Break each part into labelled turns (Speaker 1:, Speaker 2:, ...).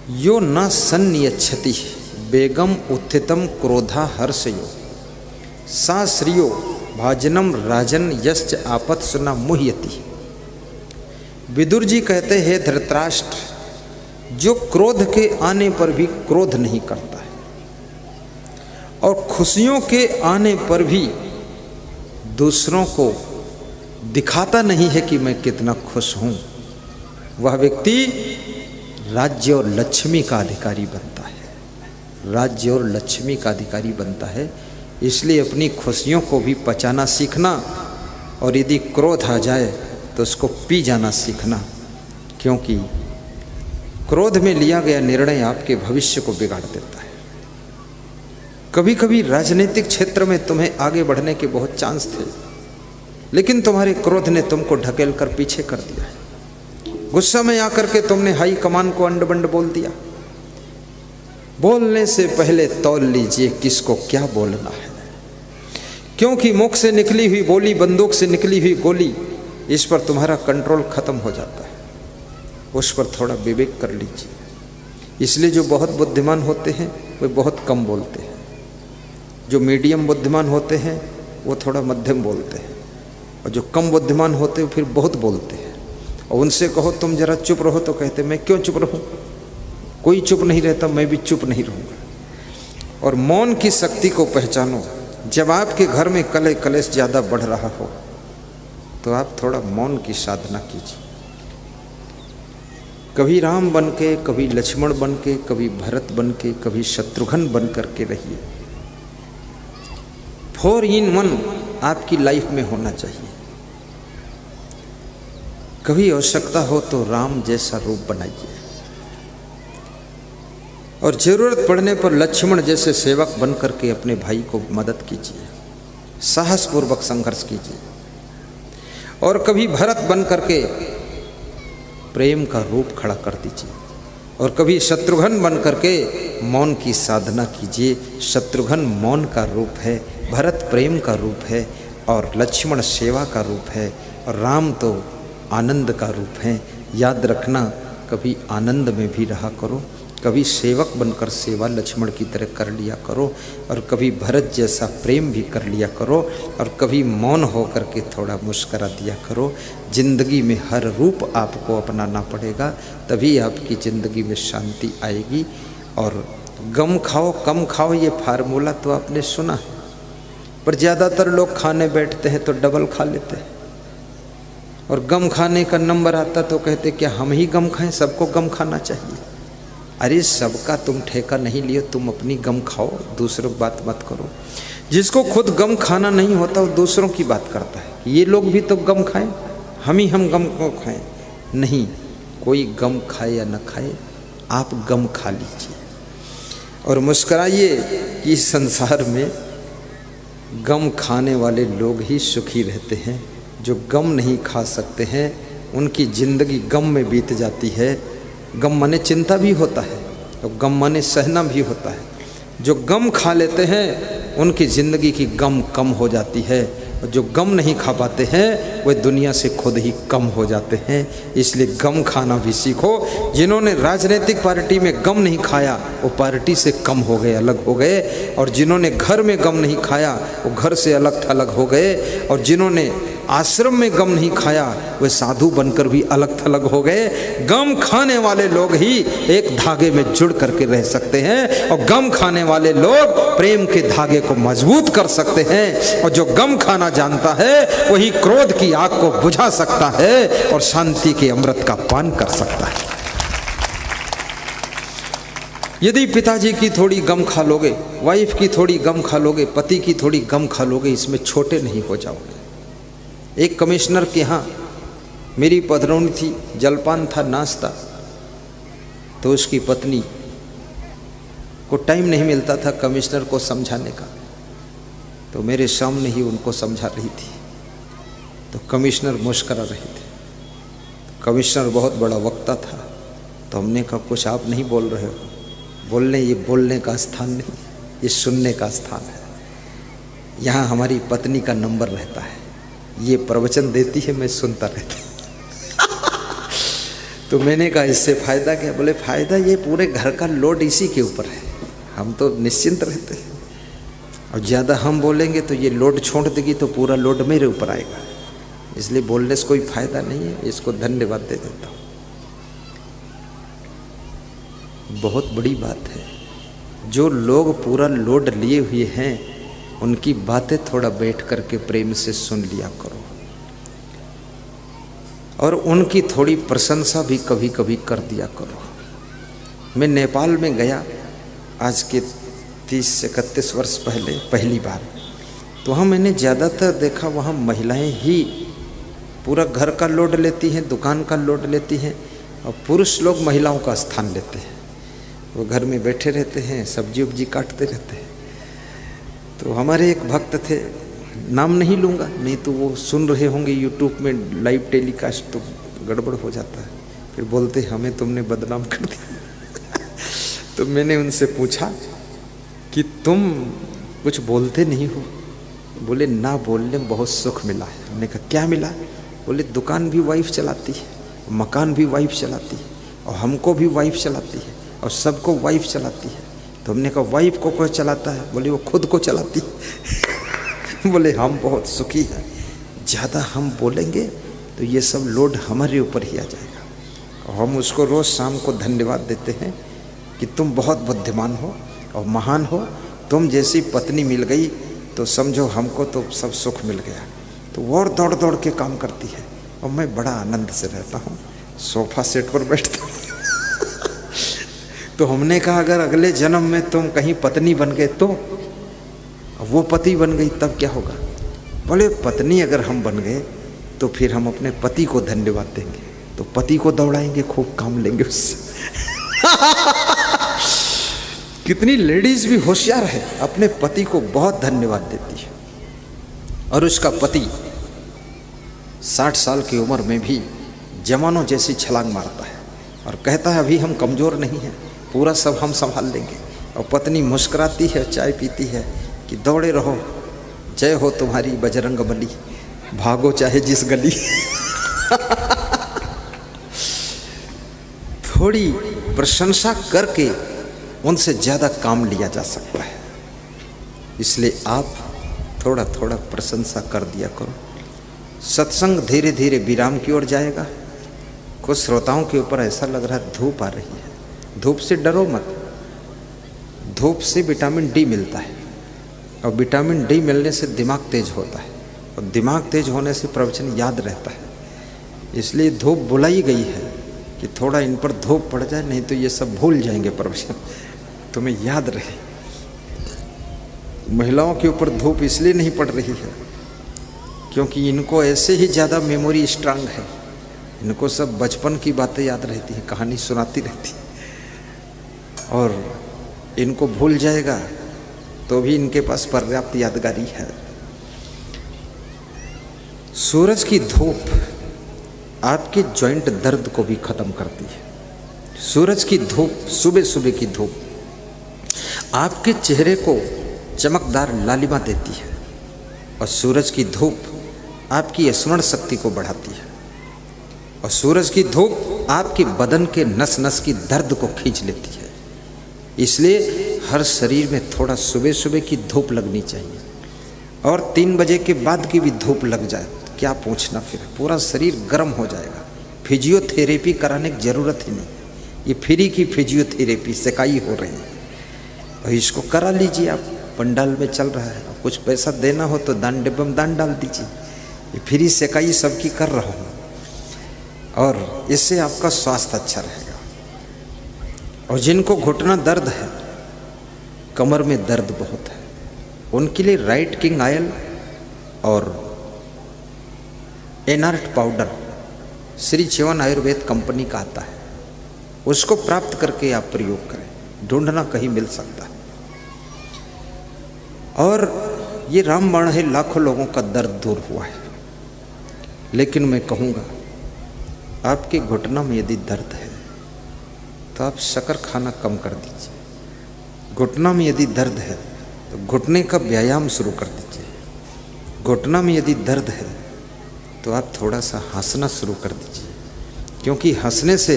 Speaker 1: यो न सन्नियच्छति बेगम उत्थितम क्रोधा हर्षयो सा श्रियो भाजनम राजन यश्च आपत सुना मुह्यति। विदुर जी कहते हैं धृतराष्ट्र, जो क्रोध के आने पर भी क्रोध नहीं करता है और खुशियों के आने पर भी दूसरों को दिखाता नहीं है कि मैं कितना खुश हूं, वह व्यक्ति राज्य और लक्ष्मी का अधिकारी बनता है। राज्य और लक्ष्मी का अधिकारी बनता है। इसलिए अपनी खुशियों को भी पचाना सीखना और यदि क्रोध आ जाए तो उसको पी जाना सीखना, क्योंकि क्रोध में लिया गया निर्णय आपके भविष्य को बिगाड़ देता है। कभी कभी राजनीतिक क्षेत्र में तुम्हें आगे बढ़ने के बहुत चांस थे, लेकिन तुम्हारे क्रोध ने तुमको ढकेल कर पीछे कर दिया है। गुस्सा में आकर के तुमने हाई कमान को अंड बंड बोल दिया। बोलने से पहले तौल लीजिए किसको क्या बोलना है, क्योंकि मुख से निकली हुई बोली, बंदूक से निकली हुई गोली, इस पर तुम्हारा कंट्रोल खत्म हो जाता है। उस पर थोड़ा विवेक कर लीजिए। इसलिए जो बहुत बुद्धिमान होते हैं वे बहुत कम बोलते हैं, जो मीडियम बुद्धिमान होते हैं वो थोड़ा मध्यम बोलते हैं, और जो कम बुद्धिमान होते हैं फिर बहुत बोलते हैं। और उनसे कहो तुम जरा चुप रहो तो कहते मैं क्यों चुप रहूं, कोई चुप नहीं रहता, मैं भी चुप नहीं रहूंगा। और मौन की शक्ति को पहचानो। जब आपके घर में कलह कलेश ज़्यादा बढ़ रहा हो तो आप थोड़ा मौन की साधना कीजिए। कभी राम बन के, कभी लक्ष्मण बन के, कभी भरत बन के, कभी शत्रुघ्न बन करके रहिए। 4 in 1 आपकी लाइफ में होना चाहिए। कभी आवश्यकता हो तो राम जैसा रूप बनाइए, और जरूरत पड़ने पर लक्ष्मण जैसे सेवक बन करके अपने भाई को मदद कीजिए, साहसपूर्वक संघर्ष कीजिए। और कभी भरत बन करके प्रेम का रूप खड़ा कर दीजिए, और कभी शत्रुघ्न बन करके मौन की साधना कीजिए। शत्रुघ्न मौन का रूप है, भरत प्रेम का रूप है, और लक्ष्मण सेवा का रूप है, और राम तो आनंद का रूप है। याद रखना, कभी आनंद में भी रहा करो, कभी सेवक बनकर सेवा लक्ष्मण की तरह कर लिया करो, और कभी भरत जैसा प्रेम भी कर लिया करो, और कभी मौन हो करके थोड़ा मुस्करा दिया करो। जिंदगी में हर रूप आपको अपनाना पड़ेगा, तभी आपकी ज़िंदगी में शांति आएगी। और गम खाओ कम खाओ ये फार्मूला तो आपने सुना है, पर ज़्यादातर लोग खाने बैठते हैं तो डबल खा लेते हैं, और गम खाने का नंबर आता तो कहते क्या हम ही गम खाएं, सबको गम खाना चाहिए। अरे सबका तुम ठेका नहीं लियो, तुम अपनी गम खाओ, दूसरों की बात मत करो। जिसको खुद गम खाना नहीं होता वो दूसरों की बात करता है, ये लोग भी तो गम खाएं, हम गम को खाएं। नहीं, कोई गम खाए या न खाए, आप गम खा लीजिए और मुस्कुराइए कि इस संसार में गम खाने वाले लोग ही सुखी रहते हैं। जो गम नहीं खा सकते हैं उनकी ज़िंदगी गम में बीत जाती है। गम माने चिंता भी होता है, तो गम माने सहना भी होता है। जो गम खा लेते हैं उनकी ज़िंदगी की गम कम हो जाती है, और जो गम नहीं खा पाते हैं वे दुनिया से खुद ही कम हो जाते हैं। इसलिए गम खाना भी सीखो। जिन्होंने राजनीतिक पार्टी में गम नहीं खाया वो पार्टी से कम हो गए, अलग हो गए, और जिन्होंने घर में गम नहीं खाया वो घर से अलग थलग हो गए, और जिन्होंने आश्रम में गम नहीं खाया वे साधु बनकर भी अलग थलग हो गए। गम खाने वाले लोग ही एक धागे में जुड़ करके रह सकते हैं, और गम खाने वाले लोग प्रेम के धागे को मजबूत कर सकते हैं। और जो गम खाना जानता है वही क्रोध की आग को बुझा सकता है और शांति के अमृत का पान कर सकता है। यदि पिताजी की थोड़ी गम खा लोगे, वाइफ की थोड़ी गम खा लोगे, पति की थोड़ी गम खा लोगे, इसमें छोटे नहीं हो जाओगे। एक कमिश्नर के यहाँ मेरी पधरौनी थी, जलपान था, नाश्ता, तो उसकी पत्नी को टाइम नहीं मिलता था कमिश्नर को समझाने का, तो मेरे सामने ही उनको समझा रही थी। तो कमिश्नर मुस्करा रहे थे। कमिश्नर बहुत बड़ा वक्ता था, तो हमने कहा कुछ आप नहीं बोल रहे हो। बोलने, ये बोलने का स्थान नहीं, ये सुनने का स्थान है। यहाँ हमारी पत्नी का नंबर रहता है, ये प्रवचन देती है, मैं सुनता रहता तो मैंने कहा इससे फ़ायदा क्या? बोले फ़ायदा ये पूरे घर का लोड इसी के ऊपर है, हम तो निश्चिंत रहते हैं, और ज़्यादा हम बोलेंगे तो ये लोड छोड़ देगी तो पूरा लोड मेरे ऊपर आएगा, इसलिए बोलने से कोई फ़ायदा नहीं है, इसको धन्यवाद दे देता हूँ। बहुत बड़ी बात है, जो लोग पूरा लोड लिए हुए हैं उनकी बातें थोड़ा बैठ करके प्रेम से सुन लिया करो, और उनकी थोड़ी प्रशंसा भी कभी कभी कर दिया करो। मैं नेपाल में गया आज के 30 से 31 वर्ष पहले पहली बार, तो वहाँ मैंने ज़्यादातर देखा वहाँ महिलाएं ही पूरा घर का लोड लेती हैं, दुकान का लोड लेती हैं, और पुरुष लोग महिलाओं का स्थान लेते हैं। वो घर में बैठे रहते हैं, सब्जी उब्जी काटते रहते हैं। तो हमारे एक भक्त थे, नाम नहीं लूँगा, नहीं तो वो सुन रहे होंगे यूट्यूब में लाइव टेलीकास्ट, तो गड़बड़ हो जाता है, फिर बोलते हमें तुमने बदनाम कर दिया। तो मैंने उनसे पूछा कि तुम कुछ बोलते नहीं हो? बोले ना बोलने में बहुत सुख मिला है। हमने कहा क्या मिला? बोले दुकान भी वाइफ चलाती है, मकान भी वाइफ चलाती है, और हमको भी वाइफ चलाती है, और सबको वाइफ चलाती है। तो हमने कहा वाइफ को कौन चलाता है? बोले वो खुद को चलाती है। बोले हम बहुत सुखी हैं, ज़्यादा हम बोलेंगे तो ये सब लोड हमारे ऊपर ही आ जाएगा। और हम उसको रोज़ शाम को धन्यवाद देते हैं कि तुम बहुत बुद्धिमान हो और महान हो, तुम जैसी पत्नी मिल गई तो समझो हमको तो सब सुख मिल गया। तो वो और दौड़ दौड़ के काम करती है, और मैं बड़ा आनंद से रहता हूँ, सोफा सेट पर बैठता हूँ। तो हमने कहा अगर अगले जन्म में तुम कहीं पत्नी बन गए तो, वो पति बन गई तब क्या होगा? बोले पत्नी अगर हम बन गए तो फिर हम अपने पति को धन्यवाद देंगे, तो पति को दौड़ाएंगे, खूब काम लेंगे उससे। कितनी लेडीज भी होशियार है, अपने पति को बहुत धन्यवाद देती है, और उसका पति 60 साल की उम्र में भी जवानों जैसी छलांग मारता है और कहता है अभी हम कमज़ोर नहीं हैं, पूरा सब हम संभाल लेंगे। और पत्नी मुस्कुराती है, चाय पीती है कि दौड़े रहो, जय हो तुम्हारी बजरंग बली, भागो चाहे जिस गली। थोड़ी प्रशंसा करके उनसे ज़्यादा काम लिया जा सकता है, इसलिए आप थोड़ा थोड़ा प्रशंसा कर दिया करो। सत्संग धीरे धीरे विराम की ओर जाएगा। कुछ श्रोताओं के ऊपर ऐसा लग रहा है धूप आ रही है, धूप से डरो मत, धूप से विटामिन डी मिलता है, और विटामिन डी मिलने से दिमाग तेज होता है, और दिमाग तेज होने से प्रवचन याद रहता है। इसलिए धूप बुलाई गई है कि थोड़ा इन पर धूप पड़ जाए, नहीं तो ये सब भूल जाएंगे प्रवचन, तुम्हें याद रहे। महिलाओं के ऊपर धूप इसलिए नहीं पड़ रही है क्योंकि इनको ऐसे ही ज़्यादा मेमोरी स्ट्रांग है, इनको सब बचपन की बातें याद रहती है, कहानी सुनाती रहती है, और इनको भूल जाएगा तो भी इनके पास पर्याप्त यादगारी है। सूरज की धूप आपके जॉइंट दर्द को भी खत्म करती है। सूरज की धूप, सुबह सुबह की धूप आपके चेहरे को चमकदार लालिमा देती है, और सूरज की धूप आपकी स्मरण शक्ति को बढ़ाती है, और सूरज की धूप आपके बदन के नस नस की दर्द को खींच लेती है। इसलिए हर शरीर में थोड़ा सुबह सुबह की धूप लगनी चाहिए, और 3 बजे के बाद की भी धूप लग जाए क्या पूछना, फिर पूरा शरीर गर्म हो जाएगा। फिजियोथेरेपी कराने की ज़रूरत ही नहीं, ये फ्री की फिजियोथेरेपी सेकाई हो रही है, और इसको करा लीजिए। आप पंडाल में चल रहा है, कुछ पैसा देना हो तो दान डिब्बे में दान डाल दीजिए। ये फ्री सेकाई सबकी कर रहा हूँ, और इससे आपका स्वास्थ्य अच्छा रहेगा। और जिनको घुटना दर्द है, कमर में दर्द बहुत है, उनके लिए राइट किंग ऑयल और एनर्ट पाउडर श्री जीवन आयुर्वेद कंपनी का आता है, उसको प्राप्त करके आप प्रयोग करें, ढूंढना कहीं मिल सकता है। और ये रामबाण है, लाखों लोगों का दर्द दूर हुआ है। लेकिन मैं कहूँगा आपके घुटना में यदि दर्द है तो आप शक्कर खाना कम कर दीजिए। घुटना में यदि दर्द है तो घुटने का व्यायाम शुरू कर दीजिए। घुटना में यदि दर्द है तो आप थोड़ा सा हंसना शुरू कर दीजिए, क्योंकि हंसने से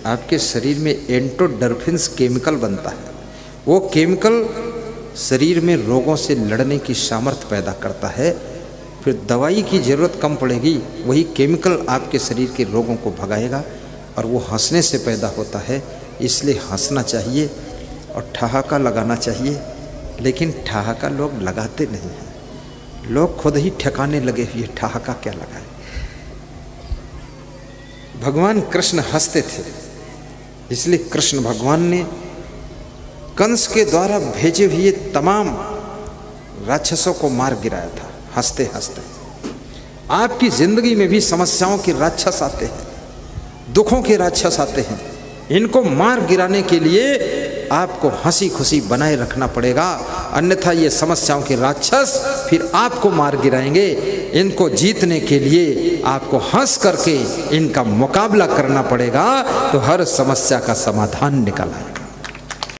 Speaker 1: आपके शरीर में एंडोडर्फिन्स केमिकल बनता है। वो केमिकल शरीर में रोगों से लड़ने की सामर्थ्य पैदा करता है। फिर दवाई की ज़रूरत कम पड़ेगी, वही केमिकल आपके शरीर के रोगों को भगाएगा और वो हंसने से पैदा होता है। इसलिए हंसना चाहिए और ठहाका लगाना चाहिए। लेकिन ठहाका लोग लगाते नहीं हैं, लोग खुद ही ठिकाने लगे हुए ठहाका क्या लगाए। भगवान कृष्ण हंसते थे, इसलिए कृष्ण भगवान ने कंस के द्वारा भेजे हुए तमाम राक्षसों को मार गिराया था हंसते हंसते। आपकी जिंदगी में भी समस्याओं के राक्षस आते हैं, दुखों के राक्षस आते हैं। इनको मार गिराने के लिए आपको हंसी खुशी बनाए रखना पड़ेगा, अन्यथा ये समस्याओं के राक्षस फिर आपको मार गिराएंगे। इनको जीतने के लिए आपको हंस करके इनका मुकाबला करना पड़ेगा, तो हर समस्या का समाधान निकल आएगा।